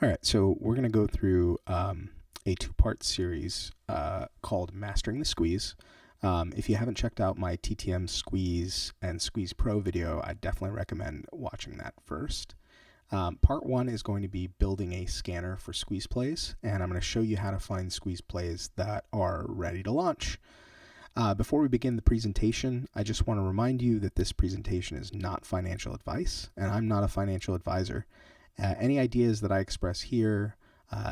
All right, so we're going to go through a two-part series called Mastering the Squeeze. If you haven't checked out my TTM Squeeze and Squeeze Pro video, I definitely recommend watching that first. Part one is going to be building a scanner for squeeze plays, and I'm going to show you how to find squeeze plays that are ready to launch. Before we begin the presentation, I just want to remind you that this presentation is not financial advice, and I'm not a financial advisor. Any ideas that I express here,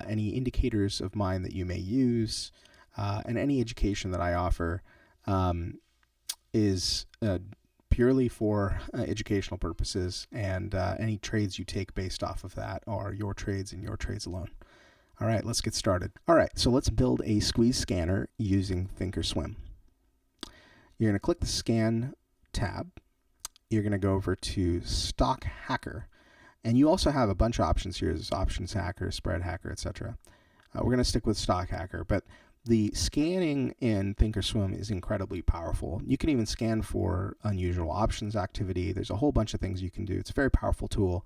any indicators of mine that you may use, and any education that I offer is purely for educational purposes, and any trades you take based off of that are your trades and your trades alone. All right, let's get started. All right, so let's build a squeeze scanner using Thinkorswim. You're going to click the Scan tab. You're going to go over to Stock Hacker. And you also have a bunch of options here. There's Options Hacker, Spread Hacker, etc. We're going to stick with Stock Hacker, but the scanning in Thinkorswim is incredibly powerful. You can even scan for unusual options activity. There's a whole bunch of things you can do. It's a very powerful tool.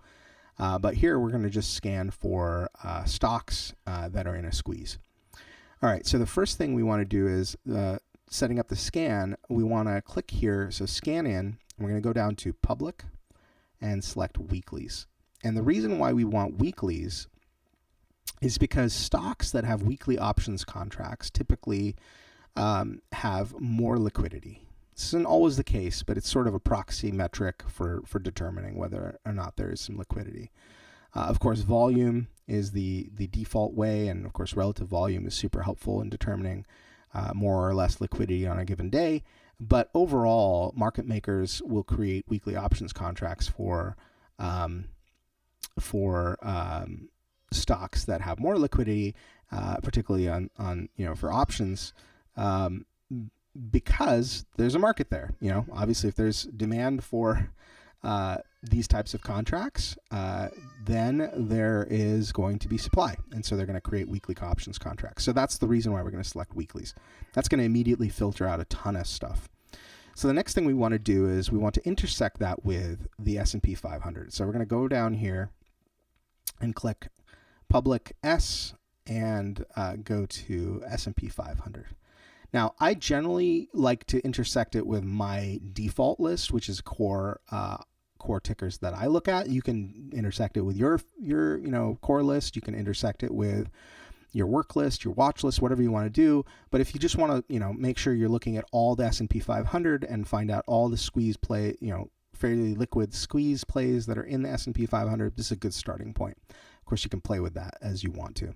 But here we're going to just scan for stocks that are in a squeeze. All right, so the first thing we want to do is setting up the scan. We want to click here, so scan in. We're going to go down to Public and select Weeklies. And the reason why we want weeklies is because stocks that have weekly options contracts typically have more liquidity. This isn't always the case, but it's sort of a proxy metric for determining whether or not there is some liquidity. Of course, volume is the default way, and of course, relative volume is super helpful in determining more or less liquidity on a given day. But overall, market makers will create weekly options contracts for stocks that have more liquidity, particularly on for options, because there's a market there. Obviously, if there's demand for these types of contracts, then there is going to be supply, and so they're going to create weekly options contracts. So that's the reason why we're going to select weeklies. That's going to immediately filter out a ton of stuff. So the next thing we want to do is we want to intersect that with the S&P 500. So we're going to go down here and click Public S and go to S&P 500. Now, I generally like to intersect it with my default list, which is core tickers that I look at. You can intersect it with your core list. You can intersect it with your work list, your watch list, whatever you want to do. But if you just want to, make sure you're looking at all the S&P 500 and find out all the squeeze play, fairly liquid squeeze plays that are in the S&P 500, this is a good starting point. Of course, you can play with that as you want to.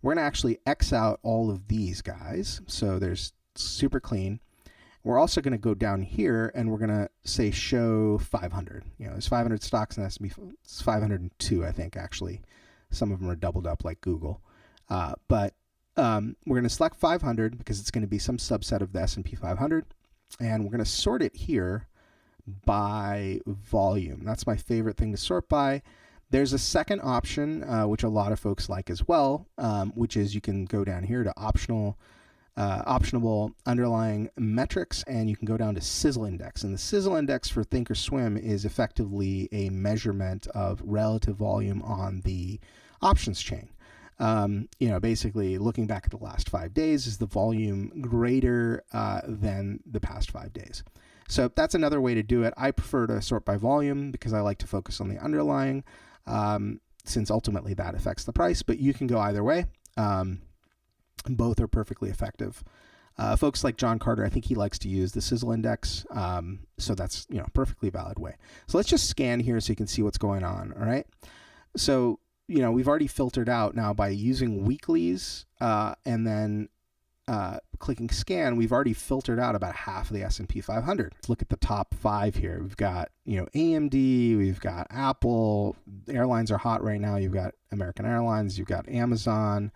We're going to actually X out all of these guys. So there's super clean. We're also going to go down here and we're going to say show 500. There's 500 stocks in S&P. It's 502, I think, actually. Some of them are doubled up like Google. But we're going to select 500 because it's going to be some subset of the S&P 500. And we're going to sort it here by volume. That's my favorite thing to sort by. There's a second option, which a lot of folks like as well, which is you can go down here to optionable underlying metrics, and you can go down to Sizzle Index. And the Sizzle Index for Thinkorswim is effectively a measurement of relative volume on the options chain. Basically looking back at the last 5 days, is the volume greater than the past 5 days? So that's another way to do it. I prefer to sort by volume because I like to focus on the underlying, since ultimately that affects the price, but you can go either way. Both are perfectly effective. Folks like John Carter, I think he likes to use the Sizzle Index. So that's, perfectly valid way. So let's just scan here so you can see what's going on. All right. So, we've already filtered out now by using weeklies, and then clicking scan, we've already filtered out about half of the S&P 500. Let's look at the top 5 here. We've got, AMD, we've got Apple. Airlines are hot right now. You've got American Airlines, you've got Amazon,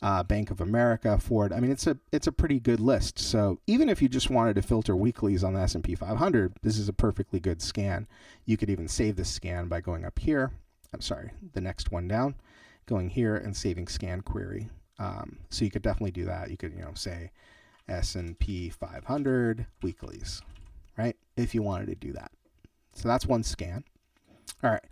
Bank of America, Ford. I mean, it's a pretty good list. So even if you just wanted to filter weeklies on the S&P 500, this is a perfectly good scan. You could even save this scan by going up here. I'm sorry, the next one down, going here and saving scan query. So you could definitely do that. You could, say S&P 500 weeklies, right? If you wanted to do that. So that's one scan. All right.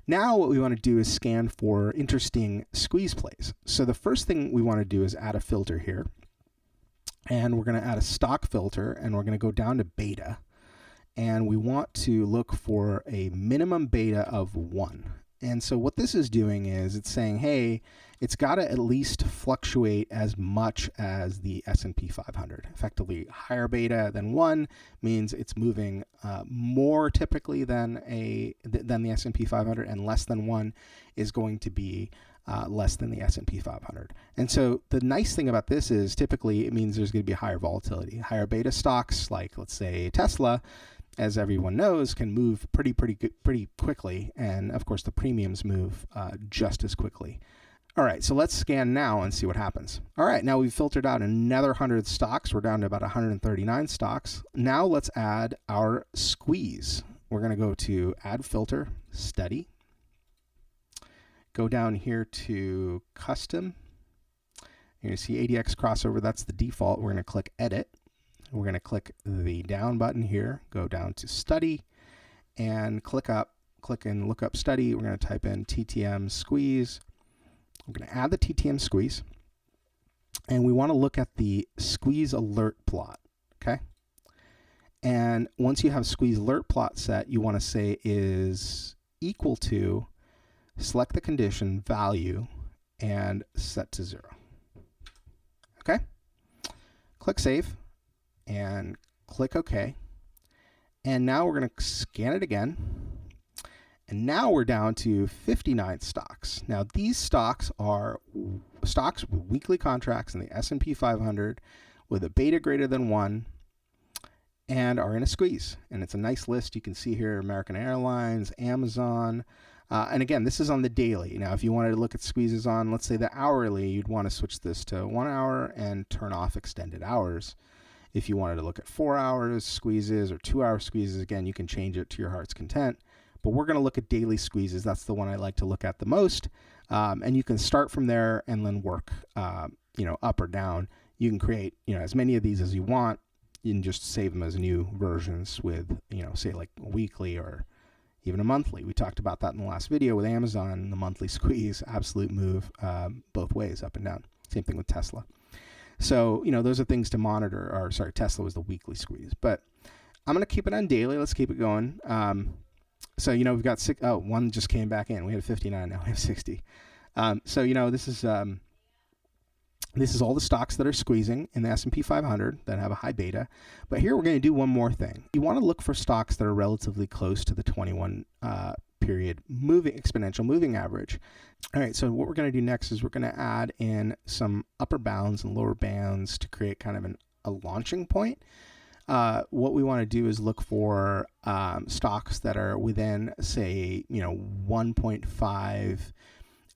Now what we want to do is scan for interesting squeeze plays. So the first thing we want to do is add a filter here. And we're going to add a stock filter, and we're going to go down to beta. And we want to look for a minimum beta of 1. And so what this is doing is it's saying, hey, it's got to at least fluctuate as much as the S&P 500. Effectively, higher beta than 1 means it's moving more typically than the S&P 500, and less than 1 is going to be less than the S&P 500. And so the nice thing about this is typically it means there's going to be higher volatility. Higher beta stocks, like let's say Tesla, as everyone knows, can move pretty quickly, and of course the premiums move just as quickly. All right, so let's scan now and see what happens. All right, now we've filtered out another 100 stocks. We're down to about 139 stocks. Now let's add our squeeze. We're going to go to Add Filter, Study. Go down here to Custom. You're going to see ADX crossover. That's the default. We're going to click Edit. We're going to click the down button here, go down to Study, and click and look up Study. We're going to type in TTM Squeeze. We're going to add the TTM Squeeze, and we want to look at the Squeeze Alert plot, okay? And once you have Squeeze Alert plot set, you want to say is equal to, select the condition value, and set to 0. Okay? Click Save. And click OK. And now we're going to scan it again. And now we're down to 59 stocks. Now these stocks are stocks with weekly contracts in the S&P 500 with a beta greater than 1 and are in a squeeze. And it's a nice list. You can see here American Airlines, Amazon. And again, this is on the daily. Now, if you wanted to look at squeezes on, let's say the hourly, you'd want to switch this to 1 hour and turn off extended hours. If you wanted to look at 4 hours squeezes or 2 hour squeezes, again, you can change it to your heart's content. But we're going to look at daily squeezes. That's the one I like to look at the most. And you can start from there and then work, up or down. You can create, as many of these as you want. You can just save them as new versions with, say like a weekly or even a monthly. We talked about that in the last video with Amazon, the monthly squeeze, absolute move both ways, up and down. Same thing with Tesla. So, those are things to monitor. Or sorry, Tesla was the weekly squeeze. But I'm going to keep it on daily. Let's keep it going. So, we've got one just came back in. We had 59, now we have 60. This is all the stocks that are squeezing in the S&P 500 that have a high beta. But here we're going to do one more thing. You want to look for stocks that are relatively close to the 21 period exponential moving average. All right, so what we're going to do next is we're going to add in some upper bounds and lower bounds to create kind of a launching point. What we want to do is look for stocks that are within, say, 1.5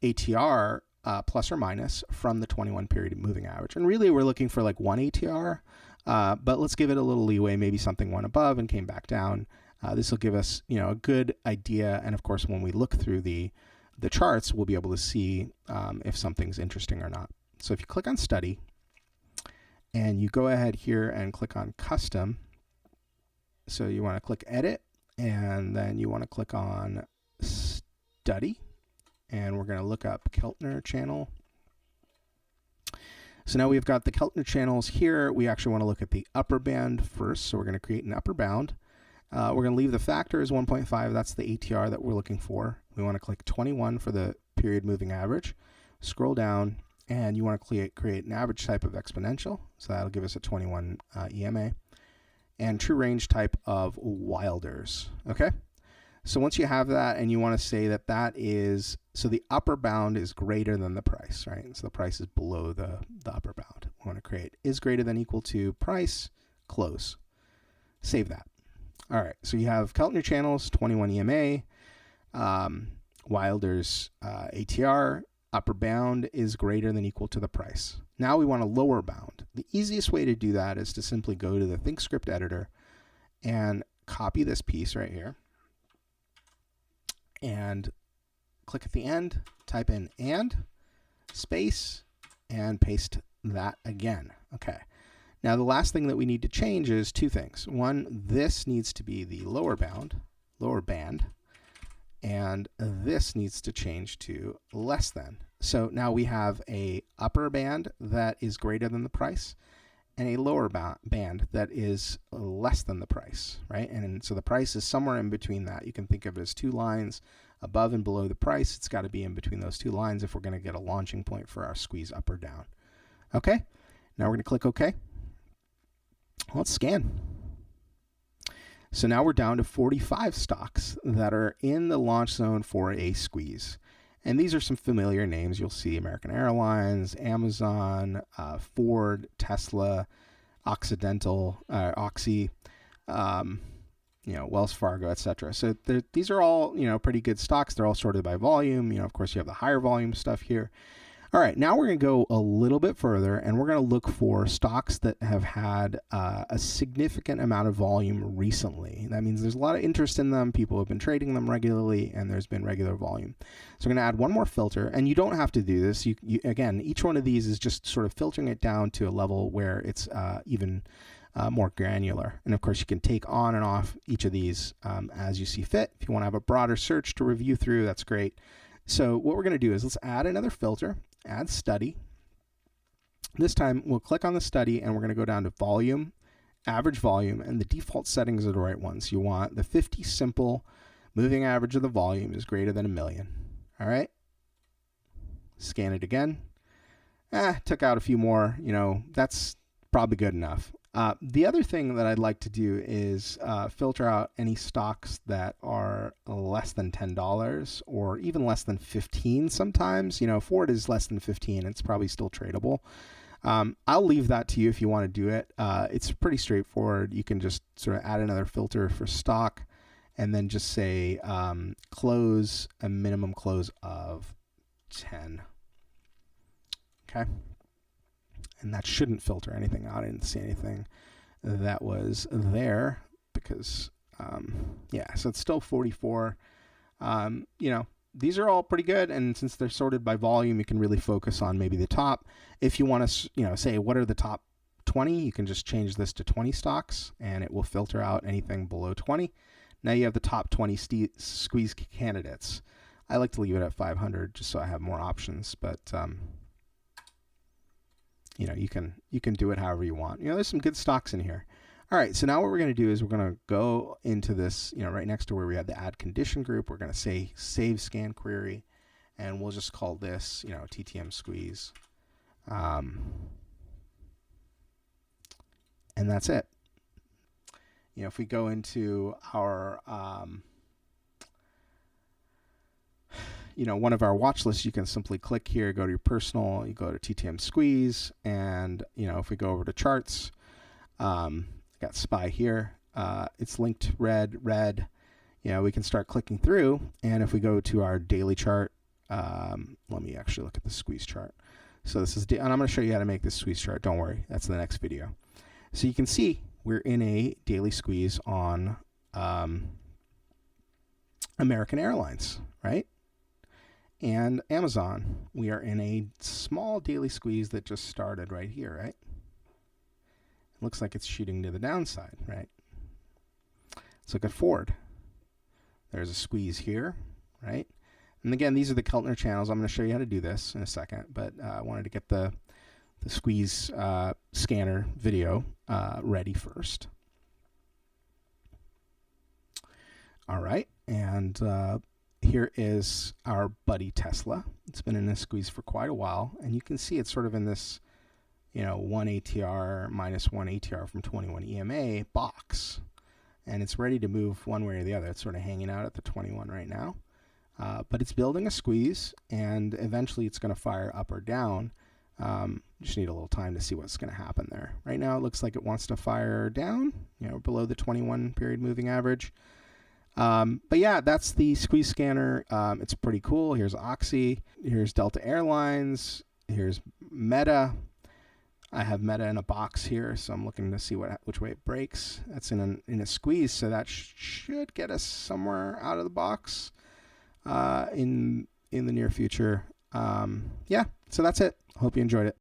ATR plus or minus from the 21 period moving average. And really we're looking for like 1 ATR, but let's give it a little leeway, maybe something went above and came back down. This will give us, a good idea. And of course, when we look through the charts, we'll be able to see if something's interesting or not. So if you click on Study and you go ahead here and click on Custom, so you want to click Edit, and then you want to click on Study, and we're going to look up Keltner channel. So now we've got the Keltner channels here. We actually want to look at the upper band first. So we're going to create an upper bound. We're going to leave the factor as 1.5. That's the ATR that we're looking for. We want to click 21 for the period moving average. Scroll down, and you want to create an average type of exponential. So that'll give us a 21 EMA. And true range type of Wilders. Okay? So once you have that, and you want to say that is, so the upper bound is greater than the price, right? So the price is below the upper bound. We want to create is greater than equal to price, close. Save that. All right, so you have Keltner channels, 21 EMA, Wilders ATR, upper bound is greater than equal to the price. Now we want a lower bound. The easiest way to do that is to simply go to the ThinkScript editor and copy this piece right here and click at the end, type in and space, and paste that again. Okay. Now the last thing that we need to change is two things. One, this needs to be the lower band, and this needs to change to less than. So now we have a upper band that is greater than the price and a lower band that is less than the price, right? And so the price is somewhere in between that. You can think of it as two lines above and below the price. It's got to be in between those two lines if we're going to get a launching point for our squeeze up or down. Okay, now we're going to click OK. Let's scan. So now we're down to 45 stocks that are in the launch zone for a squeeze. And these are some familiar names. You'll see American Airlines, Amazon, Ford, Tesla, Occidental, Oxy, Wells Fargo, etc. So these are all, pretty good stocks. They're all sorted by volume. Of course, you have the higher volume stuff here. All right, now we're going to go a little bit further, and we're going to look for stocks that have had a significant amount of volume recently. That means there's a lot of interest in them. People have been trading them regularly, and there's been regular volume. So we're going to add one more filter, and you don't have to do this. Again, each one of these is just sort of filtering it down to a level where it's even more granular. And of course, you can take on and off each of these as you see fit. If you want to have a broader search to review through, that's great. So what we're going to do is let's add another filter. Add study. This time we'll click on the study and we're going to go down to volume, average volume, and the default settings are the right ones. You want the 50 simple moving average of the volume is greater than 1 million. All right. Scan it again. Took out a few more, that's probably good enough. The other thing that I'd like to do is filter out any stocks that are less than $10 or even less than 15 sometimes. Ford is less than 15. It's probably still tradable. I'll leave that to you if you want to do it. It's pretty straightforward. You can just sort of add another filter for stock and then just say close a minimum close of 10. Okay. And that shouldn't filter anything out. I didn't see anything that was there because, so it's still 44. These are all pretty good. And since they're sorted by volume, you can really focus on maybe the top. If you want to, say, what are the top 20, you can just change this to 20 stocks and it will filter out anything below 20. Now you have the top 20 squeeze candidates. I like to leave it at 500 just so I have more options, but, you can do it however you want. There's some good stocks in here. All right, so now what we're going to do is we're going to go into this, right next to where we had the add condition group. We're going to say save scan query, and we'll just call this, TTM squeeze. And that's it. If we go into our one of our watch lists, you can simply click here, go to your personal, you go to TTM squeeze, and if we go over to charts, got SPY here, it's linked red, we can start clicking through, and if we go to our daily chart, let me actually look at the squeeze chart. So this is, and I'm going to show you how to make this squeeze chart. Don't worry, that's the next video. So you can see we're in a daily squeeze on American Airlines, right? And Amazon, we are in a small daily squeeze that just started right here, right? It looks like it's shooting to the downside, right? Let's look at Ford. There's a squeeze here, right? And again, these are the Keltner channels. I'm going to show you how to do this in a second, but I wanted to get the squeeze scanner video ready first. All right, and here is our buddy Tesla. It's been in this squeeze for quite a while, and you can see it's sort of in this, 1 ATR minus 1 ATR from 21 EMA box, and it's ready to move one way or the other. It's sort of hanging out at the 21 right now, but it's building a squeeze, and eventually it's going to fire up or down. Just need a little time to see what's going to happen there. Right now it looks like it wants to fire down, below the 21 period moving average. But yeah, that's the squeeze scanner. It's pretty cool. Here's Oxy, here's Delta Airlines, here's Meta. I have Meta in a box here, so I'm looking to see which way it breaks. That's in a squeeze, so that should get us somewhere out of the box in the near future. Yeah, so that's it. Hope you enjoyed it.